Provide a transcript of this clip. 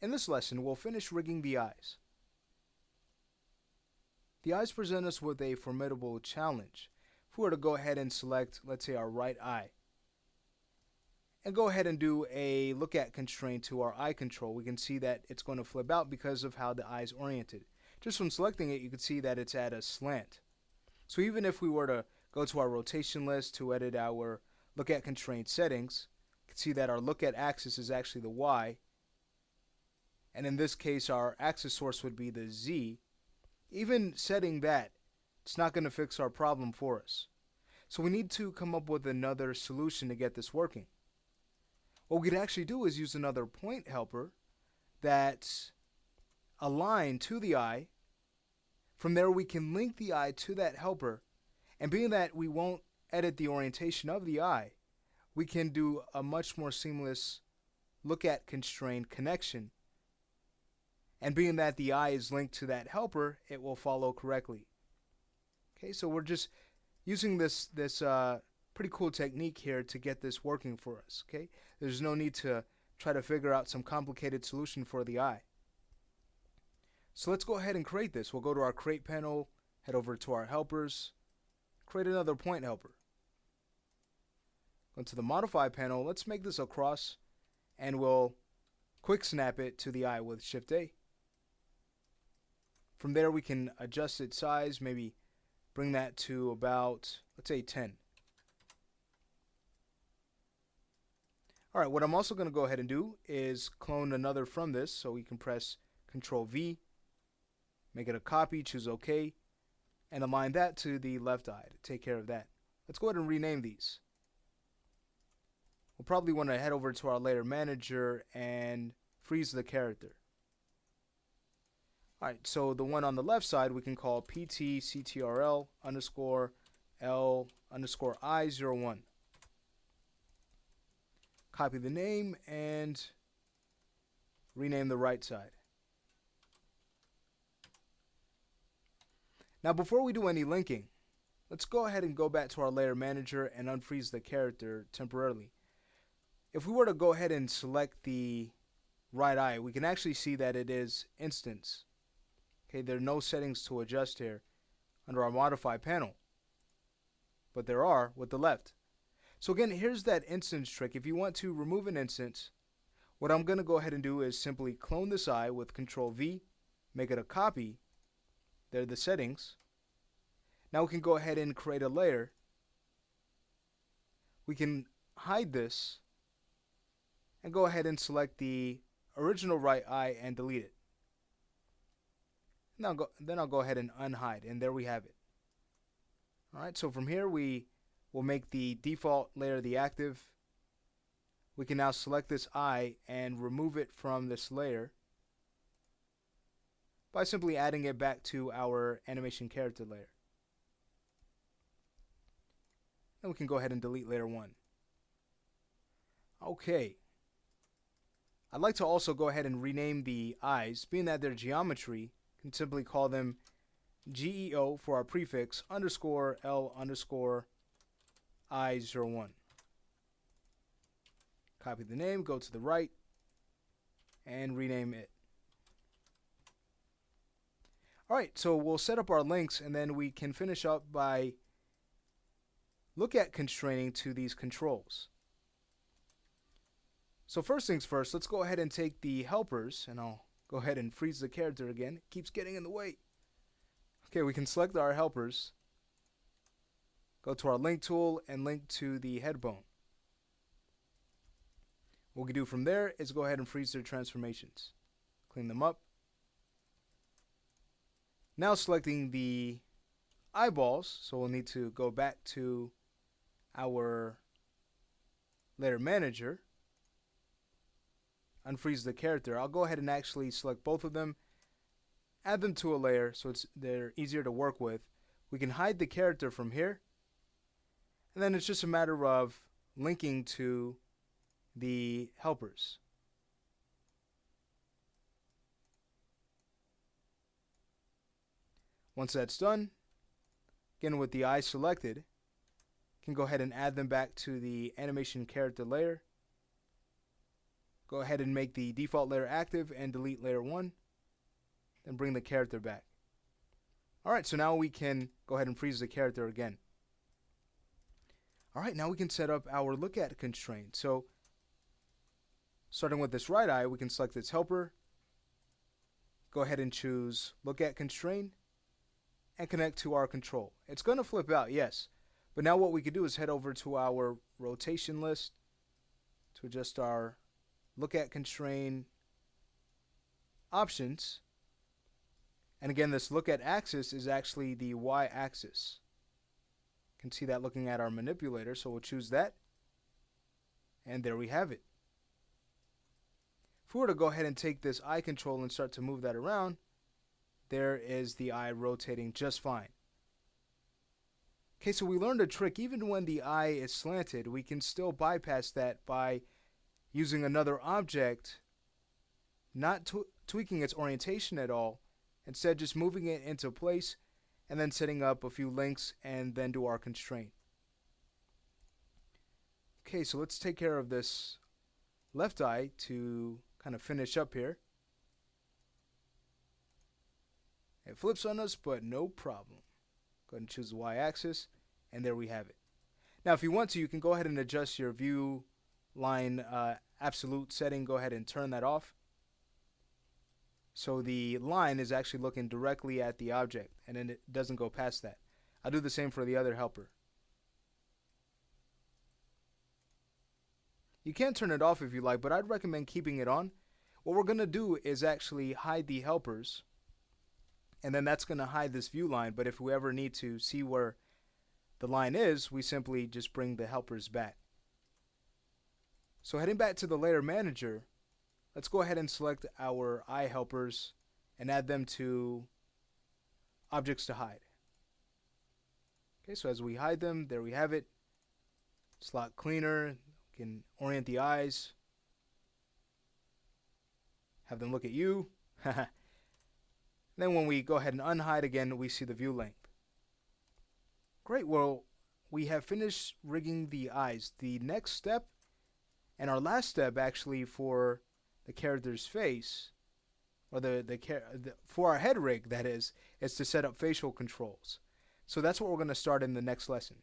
In this lesson, we'll finish rigging the eyes. The eyes present us with a formidable challenge. If we were to go ahead and select, let's say, our right eye, and go ahead and do a look at constraint to our eye control, we can see that it's going to flip out because of how the eye is oriented. Just from selecting it, you can see that it's at a slant. So even if we were to go to our rotation list to edit our look at constraint settings, you can see that our look at axis is actually the Y, and in this case our axis source would be the Z. Even setting that, it's not going to fix our problem for us. So we need to come up with another solution to get this working. What we could actually do is use another point helper that's aligned to the eye. From there we can link the eye to that helper, and being that we won't edit the orientation of the eye, we can do a much more seamless look at constraint connection. And being that the eye is linked to that helper, it will follow correctly. Okay, so we're just using this pretty cool technique here to get this working for us. Okay, there's no need to try to figure out some complicated solution for the eye. So let's go ahead and create this. We'll go to our create panel, head over to our helpers, create another point helper. Go to the modify panel, let's make this a cross, and we'll quick snap it to the eye with Shift A. From there we can adjust its size, maybe bring that to about, let's say 10. Alright, what I'm also going to go ahead and do is clone another from this, so we can press Control V, make it a copy, choose OK, and align that to the left eye to take care of that. Let's go ahead and rename these. We'll probably want to head over to our layer manager and freeze the character. Alright, so the one on the left side we can call PTCTRL underscore L underscore I01. Copy the name and rename the right side. Now before we do any linking, let's go ahead and go back to our layer manager and unfreeze the character temporarily. If we were to go ahead and select the right eye, we can actually see that it is instance. Okay, there are no settings to adjust here under our modify panel, but there are with the left. So again, here's that instance trick. If you want to remove an instance, what I'm going to go ahead and do is simply clone this eye with Control V, make it a copy. There are the settings. Now we can go ahead and create a layer. We can hide this and go ahead and select the original right eye and delete it. Then I'll go ahead and unhide, and there we have it. Alright, so from here we will make the default layer the active. We can now select this eye and remove it from this layer by simply adding it back to our animation character layer. Then we can go ahead and delete layer 1. Okay. I'd like to also go ahead and rename the eyes, being that they're geometry. Can simply call them GEO for our prefix underscore L underscore I01. Copy the name, go to the right, and rename it. Alright, so we'll set up our links, and then we can finish up by look at constraining to these controls. So first things first, let's go ahead and take the helpers, and I'll go ahead and freeze the character again. It keeps getting in the way. Okay, we can select our helpers, go to our link tool, and link to the head bone. What we can do from there is go ahead and freeze their transformations. Clean them up. Now selecting the eyeballs, so we'll need to go back to our layer manager, unfreeze the character. I'll go ahead and actually select both of them, add them to a layer so they're easier to work with. We can hide the character from here, and then it's just a matter of linking to the helpers. Once that's done, again with the eye selected, can go ahead and add them back to the animation character layer. Go ahead and make the default layer active and delete layer 1. Then bring the character back. Alright, so now we can go ahead and freeze the character again. Alright, now we can set up our look at constraint. So, starting with this right eye, we can select its helper. Go ahead and choose look at constraint and connect to our control. It's going to flip out, yes. But now what we can do is head over to our rotation list to adjust our look at constraint options. And again, this look at axis is actually the Y axis. You can see that looking at our manipulator, so we'll choose that. And there we have it. If we were to go ahead and take this eye control and start to move that around, there is the eye rotating just fine. Okay, so we learned a trick. Even when the eye is slanted, we can still bypass that by using another object, not tweaking its orientation at all, instead just moving it into place and then setting up a few links and then do our constraint. Okay, so let's take care of this left eye to kind of finish up here. It flips on us, but no problem. Go ahead and choose the Y-axis, and there we have it. Now, if you want to, you can go ahead and adjust your view line absolute setting. Go ahead and turn that off. So the line is actually looking directly at the object, and then it doesn't go past that. I'll do the same for the other helper. You can turn it off if you like, but I'd recommend keeping it on. What we're going to do is actually hide the helpers, and then that's going to hide this view line. But if we ever need to see where the line is, we simply just bring the helpers back. So heading back to the layer manager, let's go ahead and select our eye helpers and add them to objects to hide. Okay, so as we hide them, there we have it. It's a lot cleaner. We can orient the eyes, have them look at you. Then when we go ahead and unhide again, we see the view length. Great, well, we have finished rigging the eyes. The next step, and our last step actually for the character's face, or for our head rig, that is to set up facial controls. So that's what we're going to start in the next lesson.